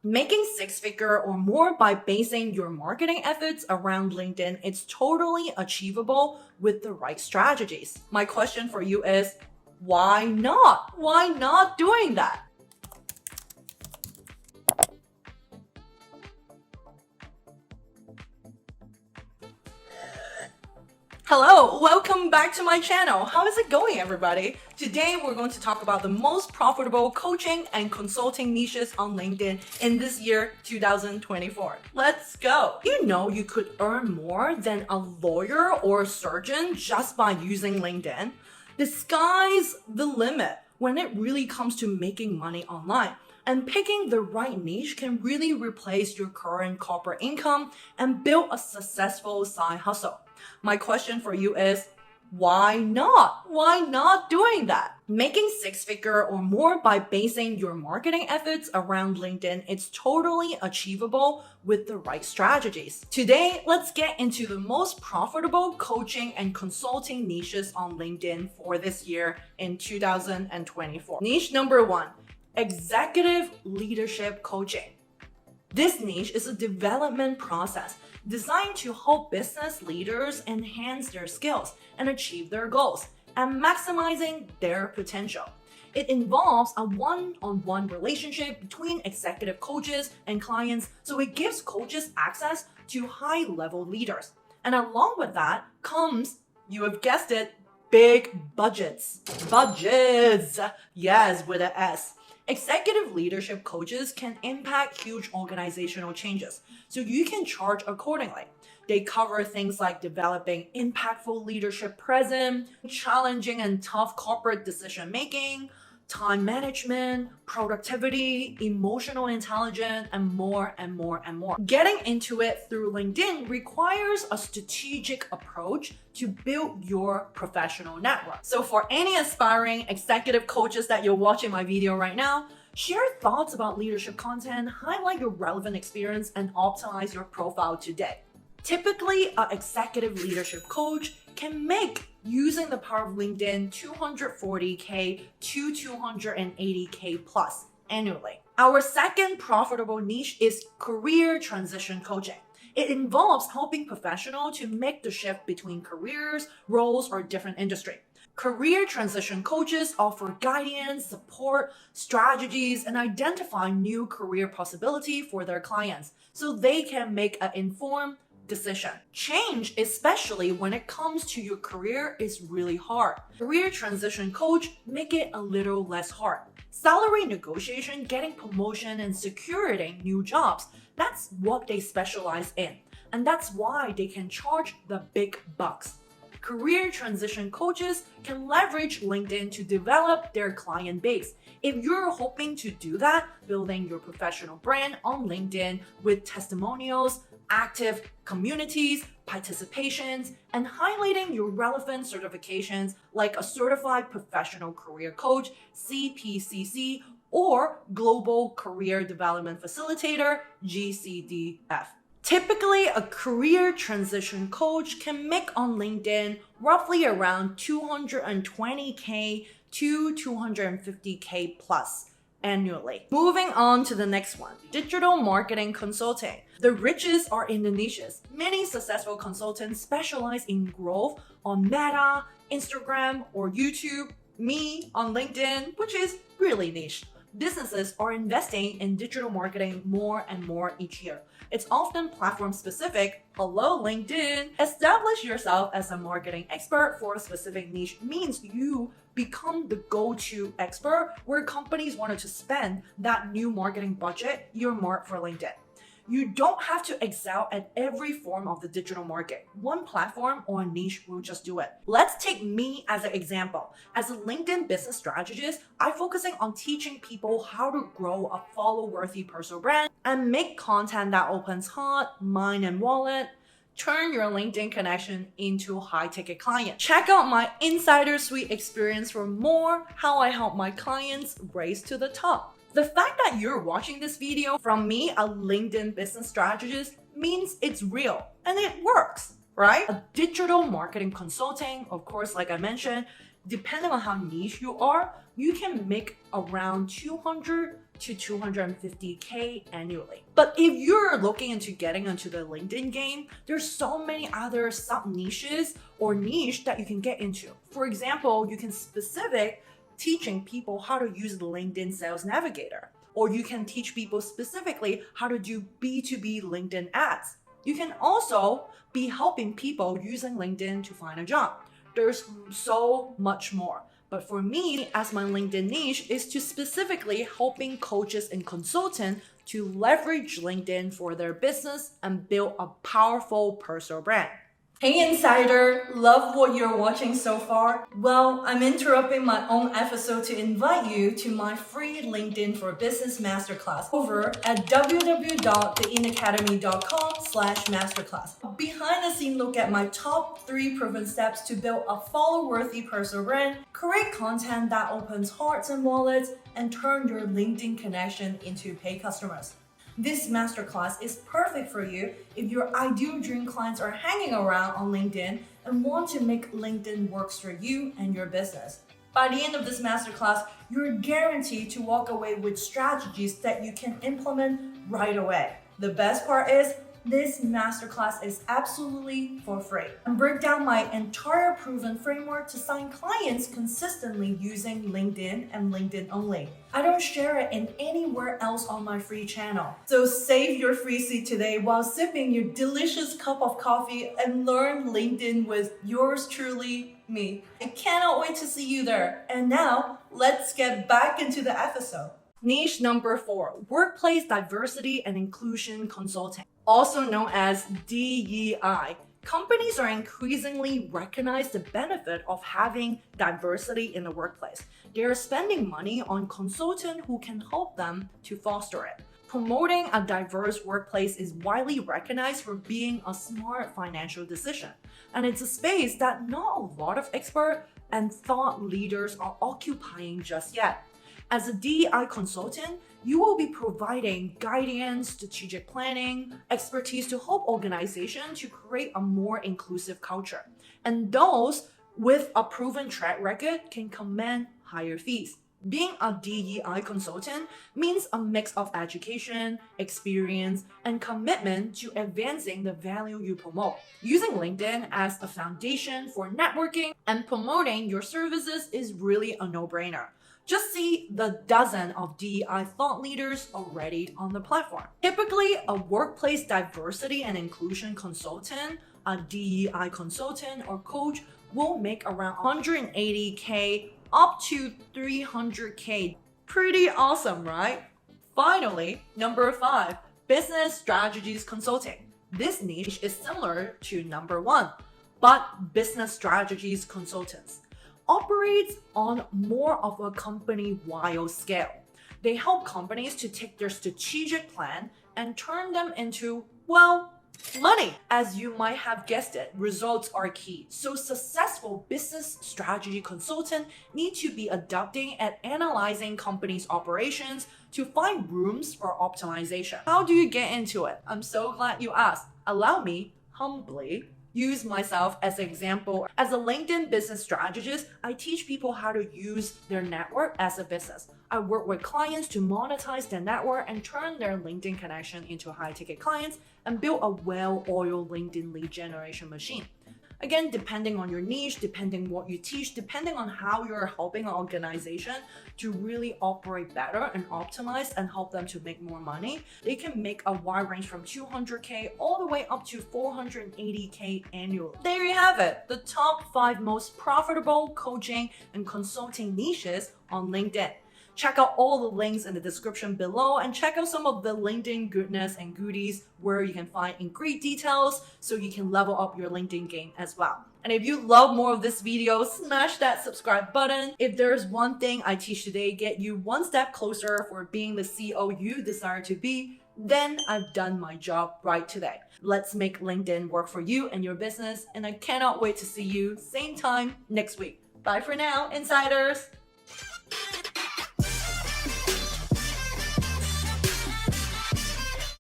Making six-figure or more by basing your marketing efforts around LinkedIn is totally achievable with the right strategies. My question for you is, why not? Why not doing that? Hello, welcome back to my channel. How is it going, everybody? Today, we're going to talk about the most profitable coaching and consulting niches on LinkedIn in this year, 2024. Let's go. You know you could earn more than a lawyer or a surgeon just by using LinkedIn. The sky's the limit when it really comes to making money online. And picking the right niche can really replace your current corporate income and build a successful side hustle. My question for you is, why not? Why not doing that? Making six-figure or more by basing your marketing efforts around LinkedIn is totally achievable with the right strategies. Today, let's get into the most profitable coaching and consulting niches on LinkedIn for this year in 2024. Niche number 1, executive leadership coaching. This niche is a development process designed to help business leaders enhance their skills and achieve their goals and maximizing their potential. It involves a one-on-one relationship between executive coaches and clients, so it gives coaches access to high-level leaders. And along with that comes, you have guessed it, big budgets. Budgets! Yes, with an S. Executive leadership coaches can impact huge organizational changes, so you can charge accordingly. They cover things like developing impactful leadership presence, challenging and tough corporate decision-making, time management, productivity, emotional intelligence, and more and more and more. Getting into it through LinkedIn requires a strategic approach to build your professional network. So for any aspiring executive coaches that you're watching my video right now, share thoughts about leadership content, highlight your relevant experience, and optimize your profile today. Typically, an executive leadership coach can make, using the power of LinkedIn, $240K to $280K plus annually. Our second profitable niche is career transition coaching. It involves helping professionals to make the shift between careers, roles, or different industry. Career transition coaches offer guidance, support, strategies, and identify new career possibility for their clients so they can make an informed decision. Change, especially when it comes to your career, is really hard. Career transition coach make it a little less hard. Salary negotiation, getting promotion, and securing new jobs, that's what they specialize in. And that's why they can charge the big bucks. Career transition coaches can leverage LinkedIn to develop their client base. If you're hoping to do that, building your professional brand on LinkedIn with testimonials, active communities, participations, and highlighting your relevant certifications like a Certified Professional Career Coach, CPCC, or Global Career Development Facilitator, GCDF. Typically, a career transition coach can make on LinkedIn roughly around $220K to $250K plus annually. Moving on to the next one, digital marketing consulting. The riches are in the niches. Many successful consultants specialize in growth on Meta, Instagram, or YouTube. Me on LinkedIn, which is really niche. Businesses are investing in digital marketing more and more each year. It's often platform specific. Hello, LinkedIn. Establish yourself as a marketing expert for a specific niche means you become the go-to expert where companies wanted to spend that new marketing budget earmarked for LinkedIn. You don't have to excel at every form of the digital market. One platform or a niche will just do it. Let's take me as an example. As a LinkedIn business strategist, I'm focusing on teaching people how to grow a follow-worthy personal brand and make content that opens heart, mind, and wallet. Turn your LinkedIn connection into a high-ticket client. Check out my Insider Suite experience for more how I help my clients race to the top. The fact that you're watching this video from me, a LinkedIn business strategist, means it's real and it works, right? A digital marketing consulting, of course, like I mentioned, depending on how niche you are, you can make around $200 to 250K annually. But if you're looking into getting into the LinkedIn game, there's so many other sub-niches or niche that you can get into. For example, you can teaching people how to use the LinkedIn Sales Navigator, or you can teach people specifically how to do B2B LinkedIn ads. You can also be helping people using LinkedIn to find a job. There's so much more. But for me, as my LinkedIn niche is to specifically helping coaches and consultants to leverage LinkedIn for their business and build a powerful personal brand. Hey Insider, love what you're watching so far? Well, I'm interrupting my own episode to invite you to my free LinkedIn for Business Masterclass over at www.theinacademy.com/masterclass. Behind the scene look at my top 3 proven steps to build a follow-worthy personal brand, create content that opens hearts and wallets, and turn your LinkedIn connection into paid customers. This masterclass is perfect for you if your ideal dream clients are hanging around on LinkedIn and want to make LinkedIn works for you and your business. By the end of this masterclass, you're guaranteed to walk away with strategies that you can implement right away. The best part is, this masterclass is absolutely for free. And break down my entire proven framework to sign clients consistently using LinkedIn and LinkedIn only. I don't share it in anywhere else on my free channel. So save your free seat today while sipping your delicious cup of coffee and learn LinkedIn with yours truly, me. I cannot wait to see you there. And now, let's get back into the episode. Niche number 4, Workplace Diversity and Inclusion Consulting, also known as DEI. Companies are increasingly recognize the benefit of having diversity in the workplace. They are spending money on consultants who can help them to foster it. Promoting a diverse workplace is widely recognized for being a smart financial decision, and it's a space that not a lot of experts and thought leaders are occupying just yet. As a DEI consultant, you will be providing guidance, strategic planning, expertise to help organizations to create a more inclusive culture. And those with a proven track record can command higher fees. Being a DEI consultant means a mix of education, experience, and commitment to advancing the value you promote. Using LinkedIn as a foundation for networking and promoting your services is really a no-brainer. Just see the dozen of DEI thought leaders already on the platform. Typically, a workplace diversity and inclusion consultant, a DEI consultant or coach will make around 180K up to 300K. Pretty awesome, right? Finally, number 5, business strategies consulting. This niche is similar to number 1, but business strategies consultants operates on more of a company-wide scale. They help companies to take their strategic plan and turn them into, well, money. As you might have guessed it, results are key. So successful business strategy consultants need to be adapting and analyzing companies' operations to find rooms for optimization. How do you get into it? I'm so glad you asked. Allow me, humbly, use myself as an example. As a LinkedIn business strategist, I teach people how to use their network as a business. I work with clients to monetize their network and turn their LinkedIn connection into high-ticket clients and build a well-oiled LinkedIn lead generation machine. Again, depending on your niche, depending what you teach, depending on how you're helping an organization to really operate better and optimize and help them to make more money, they can make a wide range from 200K all the way up to 480K annually. There you have it, the top 5 most profitable coaching and consulting niches on LinkedIn. Check out all the links in the description below and check out some of the LinkedIn goodness and goodies where you can find in great details so you can level up your LinkedIn game as well. And if you love more of this video, smash that subscribe button. If there's one thing I teach today get you one step closer for being the CEO you desire to be, then I've done my job right today. Let's make LinkedIn work for you and your business, and I cannot wait to see you same time next week. Bye for now, insiders!